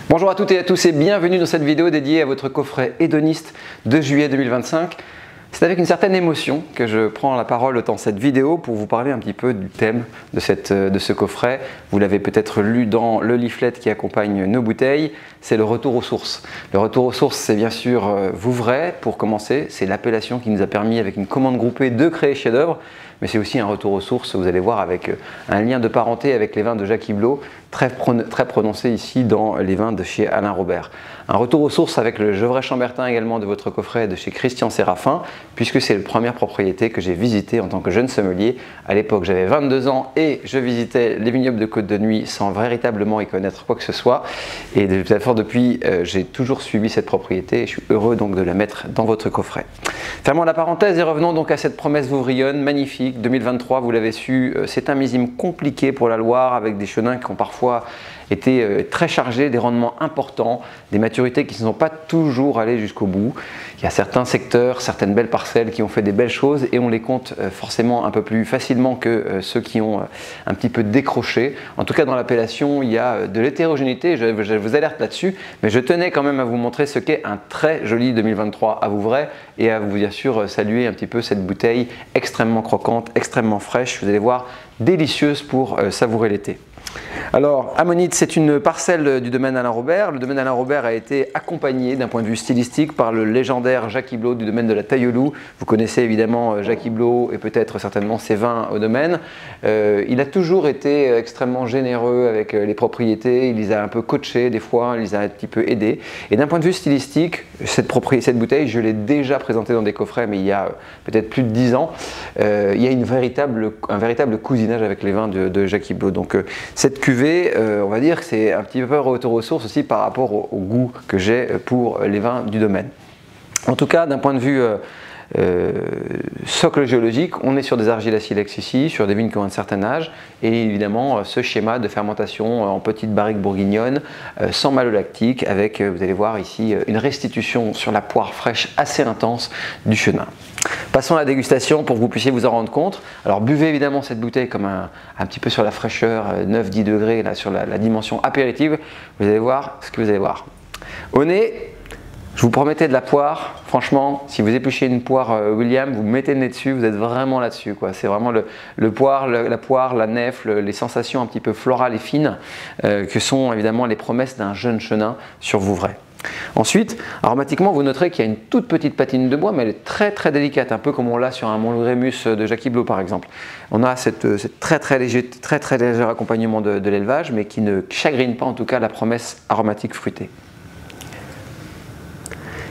Bonjour à toutes et à tous et bienvenue dans cette vidéo dédiée à votre coffret hédoniste de juillet 2025. C'est avec une certaine émotion que je prends la parole dans cette vidéo pour vous parler un petit peu du thème de ce coffret. Vous l'avez peut-être lu dans le leaflet qui accompagne nos bouteilles, c'est le retour aux sources. Le retour aux sources, c'est bien sûr Vouvray pour commencer, c'est l'appellation qui nous a permis avec une commande groupée de créer chef-d'œuvre, mais c'est aussi un retour aux sources, vous allez voir, avec un lien de parenté avec les vins de Jacques Iblot, très prononcé ici dans les vins de chez Alain Robert. Un retour aux sources avec le Gevrey Chambertin également de votre coffret de chez Christian Séraphin, puisque c'est la première propriété que j'ai visitée en tant que jeune sommelier. À l'époque, j'avais 22 ans et je visitais les vignobles de Côte de Nuit sans véritablement y connaître quoi que ce soit. Et depuis, j'ai toujours suivi cette propriété et je suis heureux donc de la mettre dans votre coffret. Fermons la parenthèse et revenons donc à cette promesse Vouvrionne, magnifique. 2023, vous l'avez su, c'est un millésime compliqué pour la Loire avec des chenins qui ont parfois été très chargés, des rendements importants, des maturités qui ne sont pas toujours allées jusqu'au bout. Il y a certains secteurs, certaines belles parcelles qui ont fait des belles choses et on les compte forcément un peu plus facilement que ceux qui ont un petit peu décroché. En tout cas, dans l'appellation, il y a de l'hétérogénéité, je vous alerte là-dessus, mais je tenais quand même à vous montrer ce qu'est un très joli 2023 à Vouvray et à vous bien sûr saluer un petit peu cette bouteille extrêmement croquante, extrêmement fraîche, vous allez voir, délicieuse pour savourer l'été. Alors, Ammonite, c'est une parcelle du domaine Alain Robert. Le domaine Alain Robert a été accompagné d'un point de vue stylistique par le légendaire Jacques Iblot du domaine de la Tailloulou. Vous connaissez évidemment Jacques Iblot et peut-être certainement ses vins au domaine. Il a toujours été extrêmement généreux avec les propriétés. Il les a un peu coachés des fois, il les a un petit peu aidés. Et d'un point de vue stylistique, cette bouteille, je l'ai déjà présentée dans des coffrets, mais il y a peut-être plus de 10 ans. Il y a un véritable cousinage avec les vins de Jacques Iblot. Donc, cette cuvée, on va dire que c'est un petit peu retour aux sources aussi par rapport au goût que j'ai pour les vins du domaine. En tout cas, d'un point de vue socle géologique, on est sur des argiles à silex ici, sur des vignes qui ont un certain âge, et évidemment ce schéma de fermentation en petites barriques bourguignonnes, sans malolactique, avec, vous allez voir ici, une restitution sur la poire fraîche assez intense du chenin. Passons à la dégustation pour que vous puissiez vous en rendre compte. Alors buvez évidemment cette bouteille comme un petit peu sur la fraîcheur, 9-10 degrés, là, sur la dimension apéritive. Vous allez voir ce que vous allez voir. Au nez, je vous promettais de la poire. Franchement, si vous épluchez une poire William, vous mettez le nez dessus, vous êtes vraiment là-dessus. C'est vraiment la poire, la nef, les sensations un petit peu florales et fines que sont évidemment les promesses d'un jeune chenin sur Vouvray. Ensuite, aromatiquement, vous noterez qu'il y a une toute petite patine de bois, mais elle est très très délicate, un peu comme on l'a sur un Montlouis Rémus de Jacques Iblot par exemple. On a cette très léger accompagnement de l'élevage, mais qui ne chagrine pas en tout cas la promesse aromatique fruitée.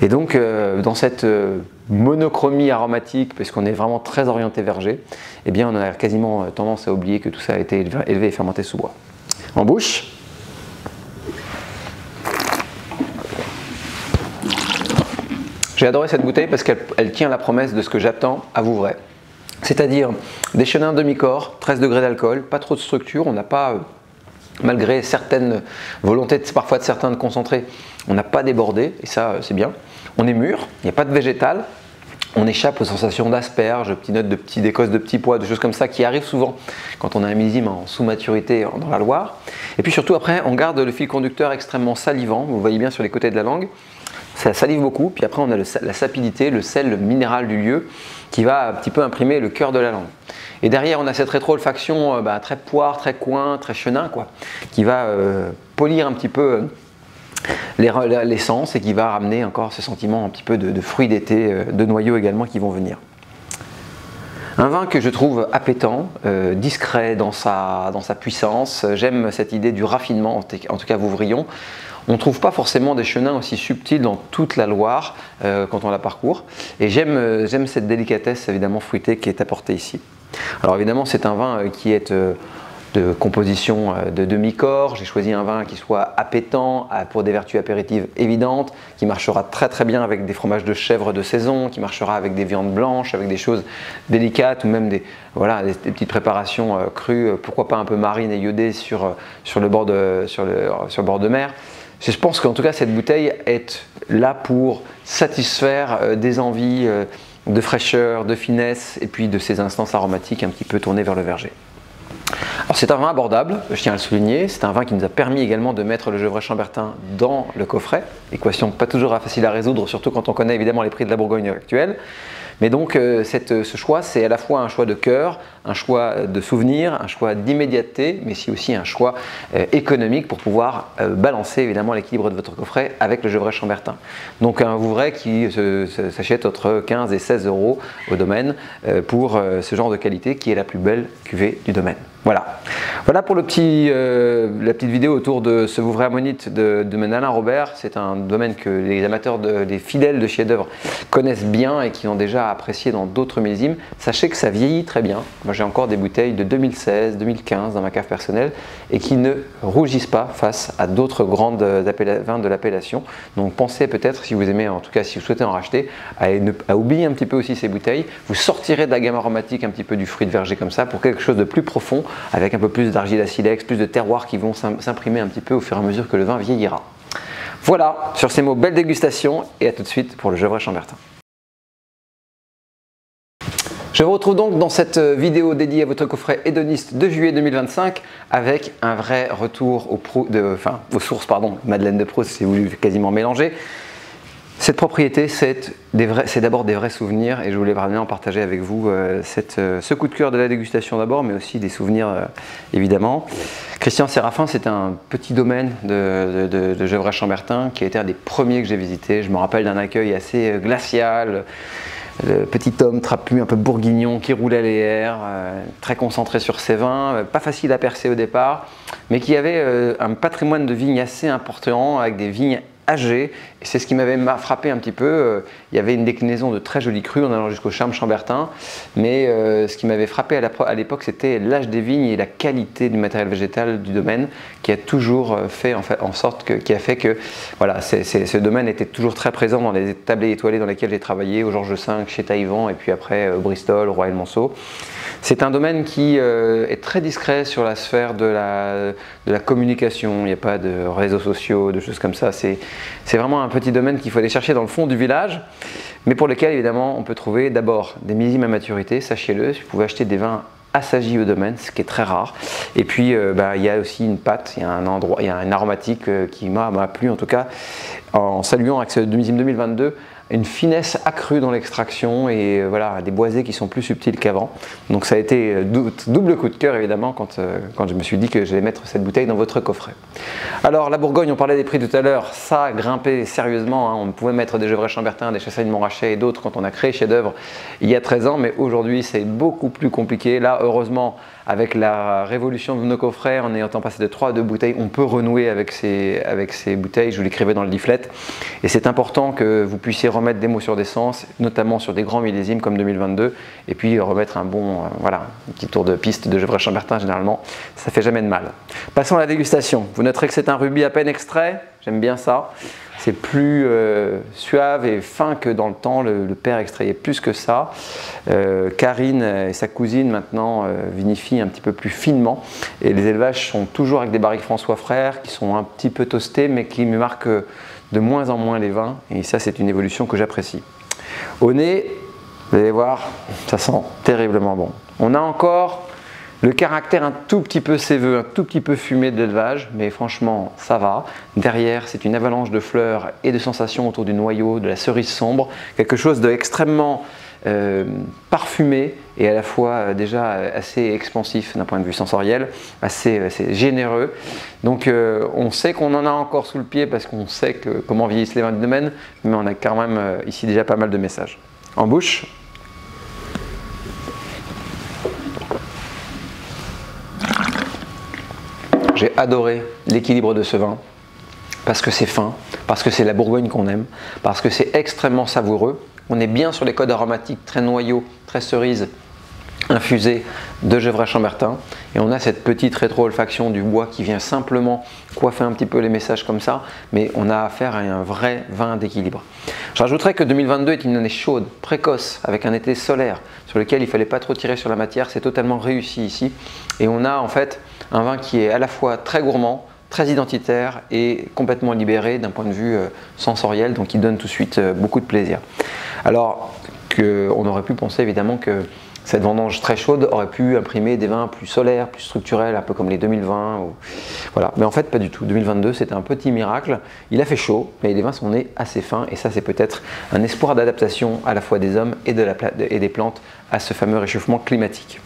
Et donc, dans cette monochromie aromatique, puisqu'on est vraiment très orienté verger, eh bien, on a quasiment tendance à oublier que tout ça a été élevé et fermenté sous bois. En bouche, j'ai adoré cette bouteille parce qu'elle tient la promesse de ce que j'attends à Vouvray. C'est-à-dire des chenins demi-corps, 13 degrés d'alcool, pas trop de structure, on n'a pas, malgré certaines volontés parfois de certains de concentrer, on n'a pas débordé, et ça c'est bien. On est mûr, il n'y a pas de végétal, on échappe aux sensations d'asperges, petites notes d'écosse de petits pois, de choses comme ça qui arrivent souvent quand on a un millésime en sous-maturité dans la Loire. Et puis surtout après, on garde le fil conducteur extrêmement salivant, vous voyez bien sur les côtés de la langue. Ça salive beaucoup, puis après on a la sapidité, le sel minéral du lieu qui va un petit peu imprimer le cœur de la langue. Et derrière on a cette rétro-olfaction très poire, très coin, très chenin, qui va polir un petit peu l'essence et qui va ramener encore ce sentiment un petit peu de fruits d'été, de noyaux également qui vont venir. Un vin que je trouve appétant, discret dans sa puissance. J'aime cette idée du raffinement, en tout cas Vouvrillon. On ne trouve pas forcément des chenins aussi subtils dans toute la Loire quand on la parcourt. Et j'aime cette délicatesse évidemment fruitée qui est apportée ici. Alors évidemment c'est un vin qui est de composition de demi-corps. J'ai choisi un vin qui soit appétant pour des vertus apéritives évidentes, qui marchera très très bien avec des fromages de chèvre de saison, qui marchera avec des viandes blanches, avec des choses délicates ou même des petites préparations crues, pourquoi pas un peu marines et iodées sur le bord de mer. Je pense qu'en tout cas cette bouteille est là pour satisfaire des envies de fraîcheur, de finesse et puis de ces instances aromatiques un petit peu tournées vers le verger. C'est un vin abordable, je tiens à le souligner. C'est un vin qui nous a permis également de mettre le Gevrey Chambertin dans le coffret. Équation pas toujours facile à résoudre, surtout quand on connaît évidemment les prix de la Bourgogne actuelle. Mais donc ce choix, c'est à la fois un choix de cœur, un choix de souvenir, un choix d'immédiateté, mais c'est aussi un choix économique pour pouvoir balancer évidemment l'équilibre de votre coffret avec le Gevrey Chambertin. Donc un Vouvray qui s'achète entre 15 et 16 € au domaine pour ce genre de qualité qui est la plus belle cuvée du domaine. Voilà pour la petite vidéo autour de ce Vouvray Ammonite de domaine Alain Robert. C'est un domaine que les amateurs, les fidèles de chefs-d'œuvre connaissent bien et qui ont déjà apprécié dans d'autres millésimes. Sachez que ça vieillit très bien. Moi j'ai encore des bouteilles de 2016, 2015 dans ma cave personnelle et qui ne rougissent pas face à d'autres grandes vins de l'appellation. Donc pensez peut-être, si vous aimez, en tout cas si vous souhaitez en racheter, à oublier un petit peu aussi ces bouteilles. Vous sortirez de la gamme aromatique un petit peu du fruit de verger comme ça pour quelque chose de plus profond, avec un peu plus d'argile à silex, plus de terroirs qui vont s'imprimer un petit peu au fur et à mesure que le vin vieillira. Voilà, sur ces mots, belle dégustation et à tout de suite pour le Gevrey Chambertin. Je vous retrouve donc dans cette vidéo dédiée à votre coffret hédoniste de juillet 2025 avec un vrai retour aux sources, Madeleine de Proust si vous voulez quasiment mélanger. Cette propriété, c'est d'abord des vrais souvenirs et je voulais vraiment partager avec vous ce coup de cœur de la dégustation d'abord, mais aussi des souvenirs évidemment. Christian Séraphin, c'est un petit domaine de Gevrey Chambertin qui a été un des premiers que j'ai visité. Je me rappelle d'un accueil assez glacial, le petit homme trapu, un peu bourguignon qui roulait les airs, très concentré sur ses vins, pas facile à percer au départ, mais qui avait un patrimoine de vignes assez important avec des vignes âgées, et c'est ce qui m'avait frappé un petit peu. Il y avait une déclinaison de très jolis crus en allant jusqu'au Charme Chambertin, mais ce qui m'avait frappé à l'époque, c'était l'âge des vignes et la qualité du matériel végétal du domaine qui a toujours fait en sorte qui a fait que voilà, ce domaine était toujours très présent dans les tablées étoilées dans lesquelles j'ai travaillé, au Georges V, chez Taïwan et puis après Bristol, Royal Monceau. C'est un domaine qui est très discret sur la sphère de la communication. Il n'y a pas de réseaux sociaux, de choses comme ça. C'est vraiment un petit domaine qu'il faut aller chercher dans le fond du village, mais pour lequel évidemment on peut trouver d'abord des millésimes à maturité, sachez-le. Vous pouvez acheter des vins assagis au domaine, ce qui est très rare. Et puis il y a aussi une pâte, il y a un aromatique qui m'a plu en tout cas, en saluant avec ce millésime 2022. Une finesse accrue dans l'extraction et voilà, des boisés qui sont plus subtils qu'avant. Donc ça a été double coup de cœur évidemment quand je me suis dit que j'allais mettre cette bouteille dans votre coffret. Alors la Bourgogne, on parlait des prix tout à l'heure, ça a grimpé sérieusement, hein. On pouvait mettre des Gevrey Chambertin, des Chassagne Montrachet et d'autres quand on a créé chef-d'œuvre il y a 13 ans, mais aujourd'hui c'est beaucoup plus compliqué. Là heureusement, avec la révolution de nos coffrets, en ayant passé de 3 à 2 bouteilles, on peut renouer avec ces bouteilles, je vous l'écrivais dans le leaflet. Et c'est important que vous puissiez remettre des mots sur des sens, notamment sur des grands millésimes comme 2022, et puis remettre un petit tour de piste de Gevrey Chambertin, généralement, ça fait jamais de mal. Passons à la dégustation. Vous noterez que c'est un rubis à peine extrait, j'aime bien ça. C'est plus suave et fin que dans le temps, le père extrayait plus que ça. Karine et sa cousine maintenant vinifient un petit peu plus finement. Et les élevages sont toujours avec des barriques François Frères qui sont un petit peu toastés mais qui me marquent de moins en moins les vins. Et ça, c'est une évolution que j'apprécie. Au nez, vous allez voir, ça sent terriblement bon. On a encore le caractère un tout petit peu séveux, un tout petit peu fumé de l'élevage, mais franchement, ça va. Derrière, c'est une avalanche de fleurs et de sensations autour du noyau, de la cerise sombre, quelque chose d'extrêmement parfumé et à la fois déjà assez expansif d'un point de vue sensoriel, assez généreux. Donc on sait qu'on en a encore sous le pied parce qu'on sait comment vieillissent les vins du domaine, mais on a quand même ici déjà pas mal de messages. En bouche, j'ai adoré l'équilibre de ce vin parce que c'est fin, parce que c'est la Bourgogne qu'on aime, parce que c'est extrêmement savoureux. On est bien sur les codes aromatiques très noyaux, très cerises, infusés de Gevrey Chambertin. Et on a cette petite rétro-olfaction du bois qui vient simplement coiffer un petit peu les messages comme ça. Mais on a affaire à un vrai vin d'équilibre. Je rajouterais que 2022 est une année chaude, précoce, avec un été solaire sur lequel il ne fallait pas trop tirer sur la matière. C'est totalement réussi ici. Et on a en fait un vin qui est à la fois très gourmand, très identitaire et complètement libéré d'un point de vue sensoriel, donc il donne tout de suite beaucoup de plaisir. Alors qu'on aurait pu penser évidemment que cette vendange très chaude aurait pu imprimer des vins plus solaires, plus structurels, un peu comme les 2020. Voilà. Mais en fait, pas du tout. 2022, c'était un petit miracle. Il a fait chaud, mais les vins sont nés assez fins. Et ça, c'est peut-être un espoir d'adaptation à la fois des hommes et des plantes à ce fameux réchauffement climatique.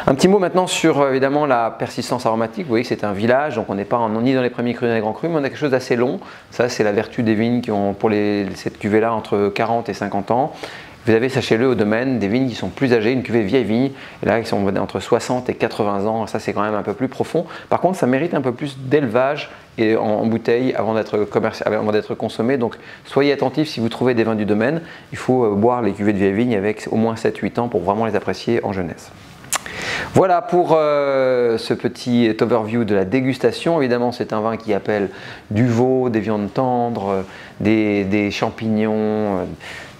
Un petit mot maintenant sur évidemment la persistance aromatique. Vous voyez que c'est un village, donc on n'est pas ni dans les premiers crus ni dans les grands crus, mais on a quelque chose d'assez long. Ça, c'est la vertu des vignes qui ont pour cette cuvée-là entre 40 et 50 ans. Vous avez, sachez-le, au domaine des vignes qui sont plus âgées, une cuvée vieille vigne, et là, qui sont entre 60 et 80 ans, ça c'est quand même un peu plus profond. Par contre, ça mérite un peu plus d'élevage et en bouteille avant d'être consommé. Donc, soyez attentifs si vous trouvez des vins du domaine. Il faut boire les cuvées de vieille vigne avec au moins 7-8 ans pour vraiment les apprécier en jeunesse. Voilà pour ce petit overview de la dégustation. Évidemment, c'est un vin qui appelle du veau, des viandes tendres, des champignons,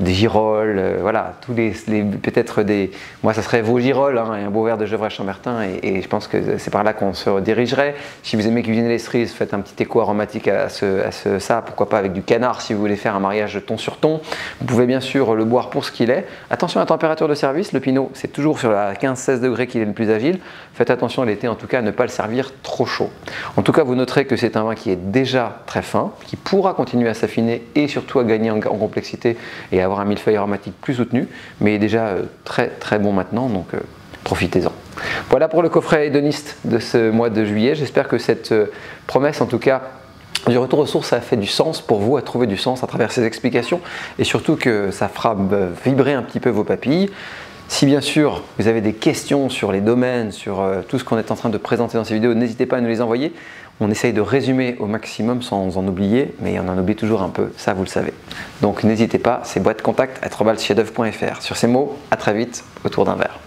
des girolles, voilà, tous peut-être des... Moi, ça serait veau girolles hein, et un beau verre de Gevrey Chambertin et je pense que c'est par là qu'on se dirigerait. Si vous aimez cuisiner les cerises, faites un petit écho aromatique à ça, pourquoi pas avec du canard si vous voulez faire un mariage ton sur ton. Vous pouvez bien sûr le boire pour ce qu'il est. Attention à la température de service, le pinot, c'est toujours sur la 15-16 degrés qu'il est le plus agile. Faites attention l'été en tout cas à ne pas le servir trop chaud. En tout cas, vous noterez que c'est un vin qui est déjà très fin, qui pourra continuer à s'affiner et surtout à gagner en complexité et à avoir un millefeuille aromatique plus soutenu, mais déjà très très bon maintenant, donc profitez-en. Voilà pour le coffret hédoniste de ce mois de juillet. J'espère que cette promesse, en tout cas, du retour aux sources, ça a fait du sens pour vous, a trouvé du sens à travers ces explications, et surtout que ça fera vibrer un petit peu vos papilles. Si bien sûr vous avez des questions sur les domaines, sur tout ce qu'on est en train de présenter dans ces vidéos, n'hésitez pas à nous les envoyer. On essaye de résumer au maximum sans en oublier, mais on en oublie toujours un peu, ça vous le savez. Donc n'hésitez pas, c'est boîte contact@chefd'oeuvre.fr. Sur ces mots, à très vite autour d'un verre.